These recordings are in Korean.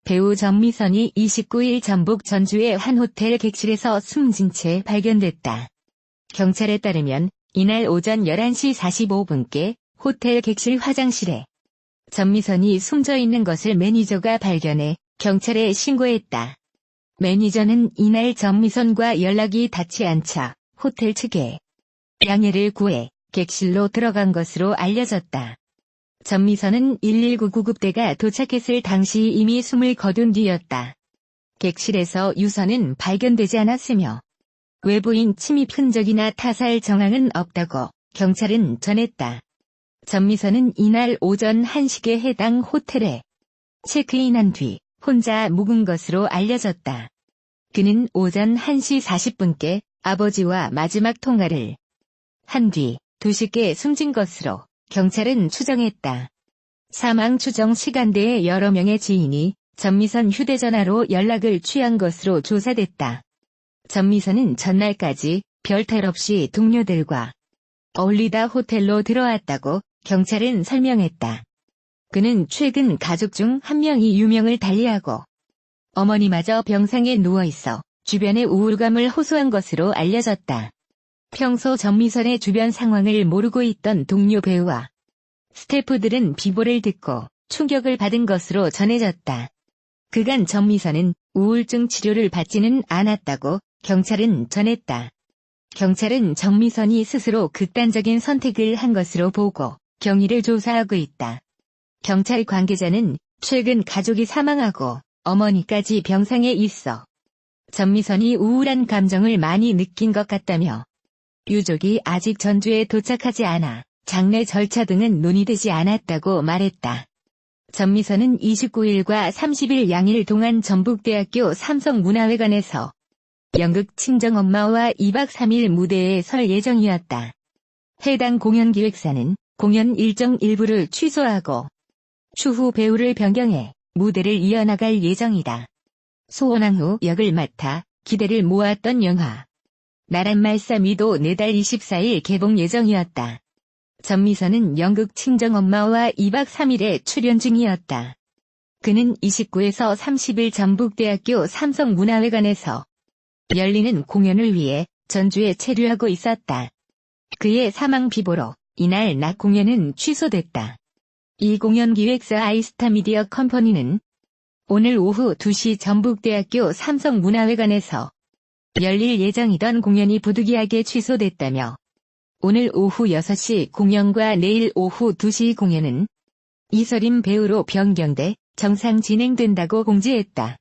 배우 전미선이 29일 전북 전주의 한 호텔 객실에서 숨진 채 발견됐다. 경찰에 따르면 이날 오전 11시 45분께 호텔 객실 화장실에 전미선이 숨져 있는 것을 매니저가 발견해 경찰에 신고했다. 매니저는 이날 전미선과 연락이 닿지 않자 호텔 측에 양해를 구해 객실로 들어간 것으로 알려졌다. 전미선은 119 구급대가 도착했을 당시 이미 숨을 거둔 뒤였다. 객실에서 유서는 발견되지 않았으며 외부인 침입 흔적이나 타살 정황은 없다고 경찰은 전했다. 전미선은 이날 오전 1시께 해당 호텔에 체크인한 뒤 혼자 묵은 것으로 알려졌다. 그는 오전 1시 40분께 아버지와 마지막 통화를 한 뒤 2시께 숨진 것으로 경찰은 추정했다. 사망 추정 시간대에 여러 명의 지인이 전미선 휴대전화로 연락을 취한 것으로 조사됐다. 전미선은 전날까지 별탈 없이 동료들과 어울리다 호텔로 들어왔다고 경찰은 설명했다. 그는 최근 가족 중 한 명이 유명을 달리하고 어머니마저 병상에 누워있어 주변에 우울감을 호소한 것으로 알려졌다. 평소 전미선의 주변 상황을 모르고 있던 동료 배우와 스태프들은 비보를 듣고 충격을 받은 것으로 전해졌다. 그간 전미선은 우울증 치료를 받지는 않았다고 경찰은 전했다. 경찰은 전미선이 스스로 극단적인 선택을 한 것으로 보고 경위를 조사하고 있다. 경찰 관계자는 최근 가족이 사망하고 어머니까지 병상에 있어 전미선이 우울한 감정을 많이 느낀 것 같다며 유족이 아직 전주에 도착하지 않아 장례 절차 등은 논의되지 않았다고 말했다. 전미선은 29일과 30일 양일 동안 전북대학교 삼성문화회관에서 연극 친정엄마와 2박 3일 무대에 설 예정이었다. 해당 공연기획사는 공연 일정 일부를 취소하고 추후 배우를 변경해 무대를 이어나갈 예정이다. 소원왕후 역을 맡아 기대를 모았던 영화 나란말싸미도 내달 24일 개봉 예정이었다. 전미선은 연극 친정엄마와 2박 3일에 출연 중이었다. 그는 29에서 30일 전북대학교 삼성문화회관에서 열리는 공연을 위해 전주에 체류하고 있었다. 그의 사망 비보로 이날 낮 공연은 취소됐다. 이 공연 기획사 아이스타 미디어 컴퍼니는 오늘 오후 2시 전북대학교 삼성문화회관에서 열릴 예정이던 공연이 부득이하게 취소됐다며 오늘 오후 6시 공연과 내일 오후 2시 공연은 이설임 배우로 변경돼 정상 진행된다고 공지했다.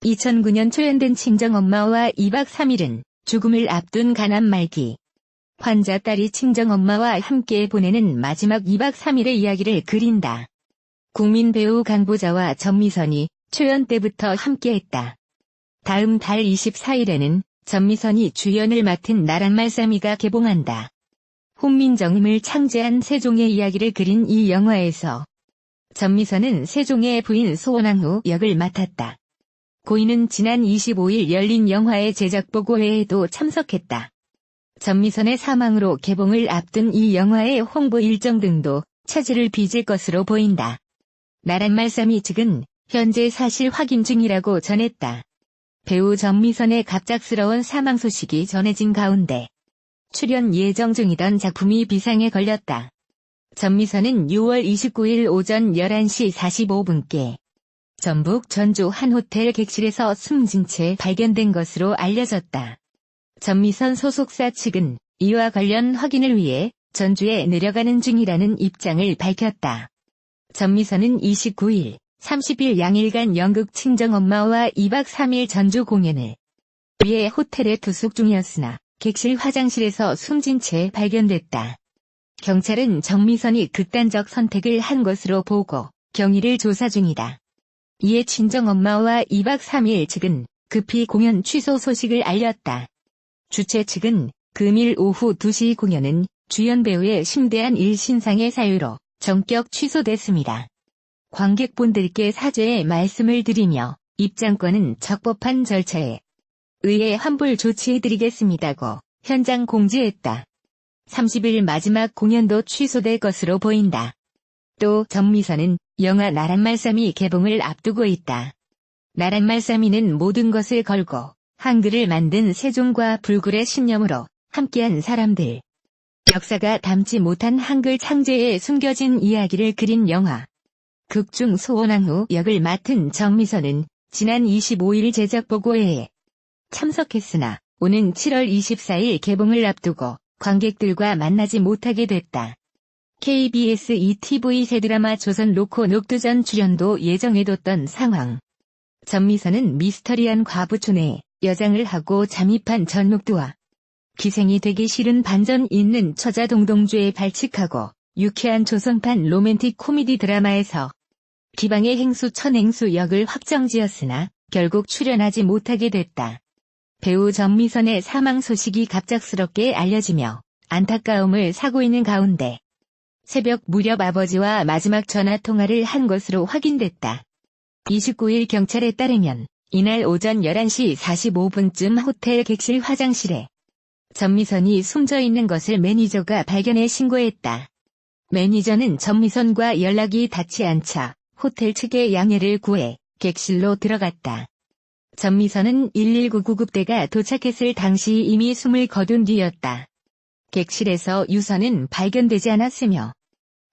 2009년 초연된 친정엄마와 2박 3일은 죽음을 앞둔 가난 말기 환자 딸이 친정엄마와 함께 보내는 마지막 2박 3일의 이야기를 그린다. 국민 배우 강보자와 전미선이 초연 때부터 함께했다. 다음 달 24일에는 전미선이 주연을 맡은 나란말싸미가 개봉한다. 혼민정음을 창제한 세종의 이야기를 그린 이 영화에서 전미선은 세종의 부인 소원왕후 역을 맡았다. 고인은 지난 25일 열린 영화의 제작 보고회에도 참석했다. 전미선의 사망으로 개봉을 앞둔 이 영화의 홍보 일정 등도 차질을 빚을 것으로 보인다. 나란말싸미 측은 현재 사실 확인 중이라고 전했다. 배우 전미선의 갑작스러운 사망 소식이 전해진 가운데 출연 예정 중이던 작품이 비상에 걸렸다. 전미선은 6월 29일 오전 11시 45분께 전북 전주 한 호텔 객실에서 숨진 채 발견된 것으로 알려졌다. 전미선 소속사 측은 이와 관련 확인을 위해 전주에 내려가는 중이라는 입장을 밝혔다. 전미선은 29일, 30일 양일간 연극 친정엄마와 2박 3일 전주 공연을 위해 호텔에 투숙 중이었으나 객실 화장실에서 숨진 채 발견됐다. 경찰은 전미선이 극단적 선택을 한 것으로 보고 경위를 조사 중이다. 이에 친정엄마와 2박 3일 측은 급히 공연 취소 소식을 알렸다. 주최 측은 금일 오후 2시 공연은 주연 배우의 심대한 일신상의 사유로 전격 취소됐습니다. 관객분들께 사죄의 말씀을 드리며 입장권은 적법한 절차에 의해 환불 조치해드리겠습니다고 현장 공지했다. 30일 마지막 공연도 취소될 것으로 보인다. 또 전미선은 영화 나란말싸미 개봉을 앞두고 있다. 나란말싸미는 모든 것을 걸고 한글을 만든 세종과 불굴의 신념으로 함께한 사람들. 역사가 담지 못한 한글 창제에 숨겨진 이야기를 그린 영화. 극중 소원왕후 역을 맡은 정미선은 지난 25일 제작 보고회에 참석했으나 오는 7월 24일 개봉을 앞두고 관객들과 만나지 못하게 됐다. KBS ETV 새 드라마 조선 로코 녹두전 출연도 예정해뒀던 상황. 전미선은 미스터리한 과부촌에 여장을 하고 잠입한 전목두와 기생이 되기 싫은 반전 있는 처자 동동주에 발칙하고 유쾌한 조선판 로맨틱 코미디 드라마에서 기방의 행수 천행수 역을 확정지었으나 결국 출연하지 못하게 됐다. 배우 전미선의 사망 소식이 갑작스럽게 알려지며 안타까움을 사고 있는 가운데 새벽 무렵 아버지와 마지막 전화통화를 한 것으로 확인됐다. 29일 경찰에 따르면 이날 오전 11시 45분쯤 호텔 객실 화장실에 전미선이 숨져 있는 것을 매니저가 발견해 신고했다. 매니저는 전미선과 연락이 닿지 않자 호텔 측의 양해를 구해 객실로 들어갔다. 전미선은 119 구급대가 도착했을 당시 이미 숨을 거둔 뒤였다. 객실에서 유서는 발견되지 않았으며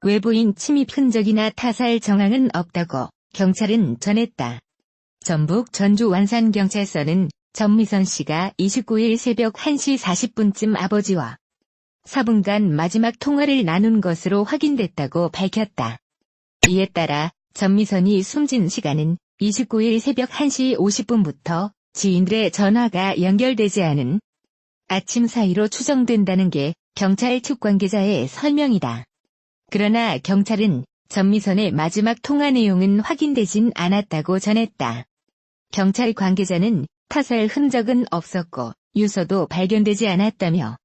외부인 침입 흔적이나 타살 정황은 없다고 경찰은 전했다. 전북 전주 완산경찰서는 전미선 씨가 29일 새벽 1시 40분쯤 아버지와 4분간 마지막 통화를 나눈 것으로 확인됐다고 밝혔다. 이에 따라 전미선이 숨진 시간은 29일 새벽 1시 50분부터 지인들의 전화가 연결되지 않은 아침 사이로 추정된다는 게 경찰 측 관계자의 설명이다. 그러나 경찰은 전미선의 마지막 통화 내용은 확인되진 않았다고 전했다. 경찰 관계자는 타살 흔적은 없었고 유서도 발견되지 않았다며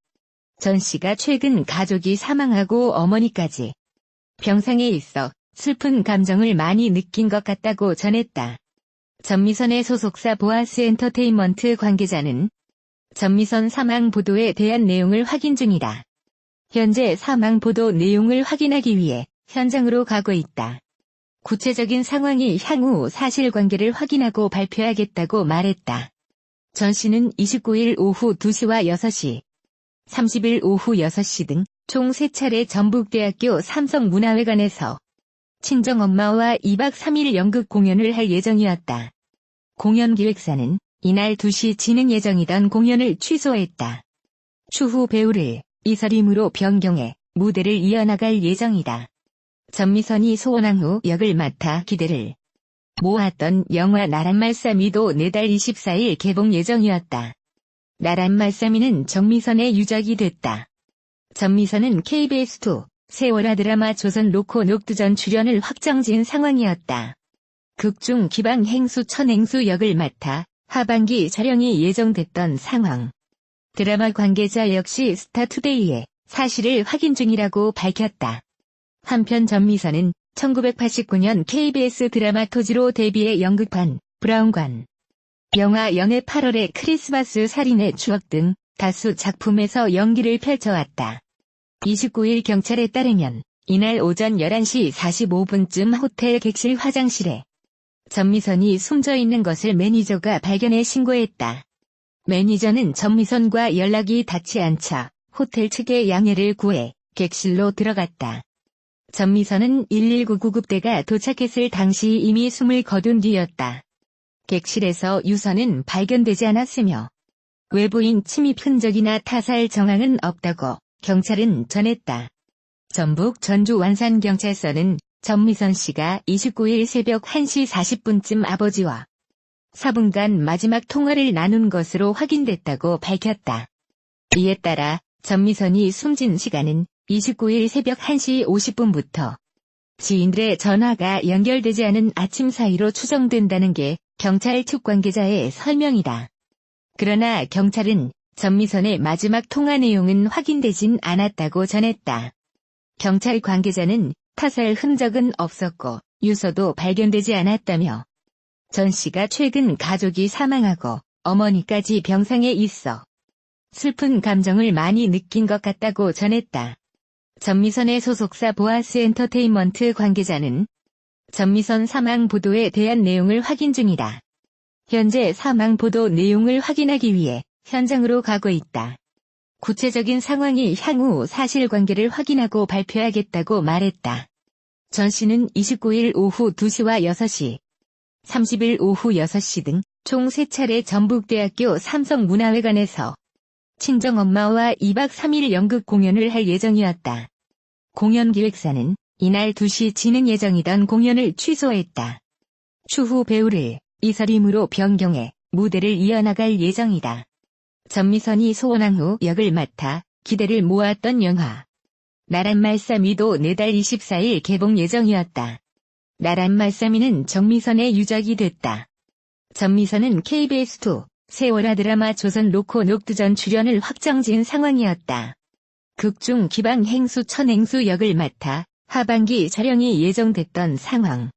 전 씨가 최근 가족이 사망하고 어머니까지 병상에 있어 슬픈 감정을 많이 느낀 것 같다고 전했다. 전미선의 소속사 보아스 엔터테인먼트 관계자는 전미선 사망 보도에 대한 내용을 확인 중이다. 현재 사망 보도 내용을 확인하기 위해 현장으로 가고 있다. 구체적인 상황이 향후 사실관계를 확인하고 발표하겠다고 말했다. 전 씨는 29일 오후 2시와 6시, 30일 오후 6시 등 총 3차례 전북대학교 삼성문화회관에서 친정엄마와 2박 3일 연극 공연을 할 예정이었다. 공연 기획사는 이날 2시 진행 예정이던 공연을 취소했다. 추후 배우를 이설임으로 변경해 무대를 이어나갈 예정이다. 전미선이 소원왕후 역을 맡아 기대를 모았던 영화 나란말싸미도 내달 24일 개봉 예정이었다. 나란말싸미는 정미선의 유작이 됐다. 전미선은 KBS2 세월화 드라마 조선 로코 녹두전 출연을 확정지은 상황이었다. 극중 기방 행수 천행수 역을 맡아 하반기 촬영이 예정됐던 상황. 드라마 관계자 역시 스타투데이에 사실을 확인 중이라고 밝혔다. 한편 전미선은 1989년 KBS 드라마 토지로 데뷔해 연극판 브라운관, 영화 연애 8월의 크리스마스 살인의 추억 등 다수 작품에서 연기를 펼쳐왔다. 29일 경찰에 따르면 이날 오전 11시 45분쯤 호텔 객실 화장실에 전미선이 숨져 있는 것을 매니저가 발견해 신고했다. 매니저는 전미선과 연락이 닿지 않자 호텔 측의 양해를 구해 객실로 들어갔다. 전미선은 119 구급대가 도착했을 당시 이미 숨을 거둔 뒤였다. 객실에서 유서는 발견되지 않았으며 외부인 침입 흔적이나 타살 정황은 없다고 경찰은 전했다. 전북 전주 완산경찰서는 전미선 씨가 29일 새벽 1시 40분쯤 아버지와 4분간 마지막 통화를 나눈 것으로 확인됐다고 밝혔다. 이에 따라 전미선이 숨진 시간은 29일 새벽 1시 50분부터 지인들의 전화가 연결되지 않은 아침 사이로 추정된다는 게 경찰 측 관계자의 설명이다. 그러나 경찰은 전미선의 마지막 통화 내용은 확인되진 않았다고 전했다. 경찰 관계자는 타살 흔적은 없었고 유서도 발견되지 않았다며 전 씨가 최근 가족이 사망하고 어머니까지 병상에 있어 슬픈 감정을 많이 느낀 것 같다고 전했다. 전미선의 소속사 보아스 엔터테인먼트 관계자는 전미선 사망 보도에 대한 내용을 확인 중이다. 현재 사망 보도 내용을 확인하기 위해 현장으로 가고 있다. 구체적인 상황이 향후 사실관계를 확인하고 발표하겠다고 말했다. 전 씨는 29일 오후 2시와 6시, 30일 오후 6시 등 총 3차례 전북대학교 삼성문화회관에서 친정엄마와 2박 3일 연극 공연을 할 예정이었다. 공연 기획사는 이날 2시 진행 예정이던 공연을 취소했다. 추후 배우를 이설임으로 변경해 무대를 이어나갈 예정이다. 전미선이 소원왕후 역을 맡아 기대를 모았던 영화 나란말싸미도 내달 24일 개봉 예정이었다. 나란말싸미는 정미선의 유작이 됐다. 전미선은 KBS2 세월화 드라마 조선 로코 녹두전 출연을 확정지은 상황이었다. 극중 기방행수 천행수 역을 맡아 하반기 촬영이 예정됐던 상황.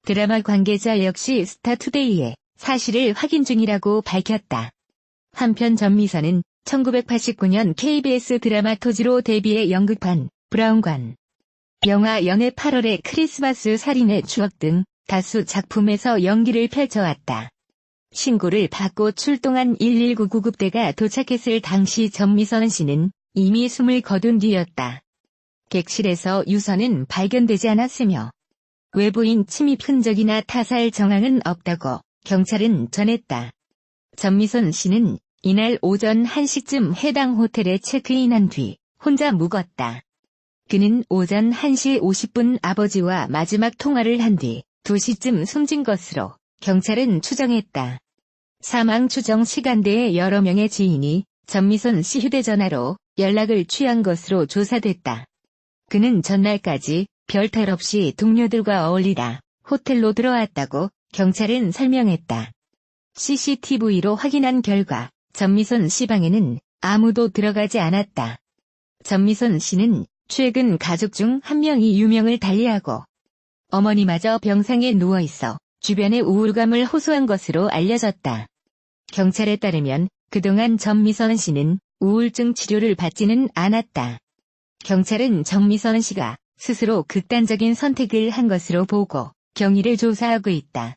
드라마 관계자 역시 스타투데이에 사실을 확인 중이라고 밝혔다. 한편 전미선은 1989년 KBS 드라마 토지로 데뷔해 연극판 브라운관, 영화 연애 8월의 크리스마스 살인의 추억 등 다수 작품에서 연기를 펼쳐왔다. 신고를 받고 출동한 119 구급대가 도착했을 당시 전미선 씨는 이미 숨을 거둔 뒤였다. 객실에서 유서는 발견되지 않았으며 외부인 침입 흔적이나 타살 정황은 없다고 경찰은 전했다. 전미선 씨는 이날 오전 1시쯤 해당 호텔에 체크인한 뒤 혼자 묵었다. 그는 오전 1시 50분 아버지와 마지막 통화를 한 뒤 2시쯤 숨진 것으로 경찰은 추정했다. 사망 추정 시간대에 여러 명의 지인이 전미선 씨 휴대전화로 연락을 취한 것으로 조사됐다. 그는 전날까지 별탈 없이 동료들과 어울리다 호텔로 들어왔다고 경찰은 설명했다. CCTV로 확인한 결과 전미선 씨 방에는 아무도 들어가지 않았다. 전미선 씨는 최근 가족 중 한 명이 유명을 달리하고 어머니마저 병상에 누워있어 주변에 우울감을 호소한 것으로 알려졌다. 경찰에 따르면 그동안 전미선 씨는 우울증 치료를 받지는 않았다. 경찰은 전미선 씨가 스스로 극단적인 선택을 한 것으로 보고 경위를 조사하고 있다.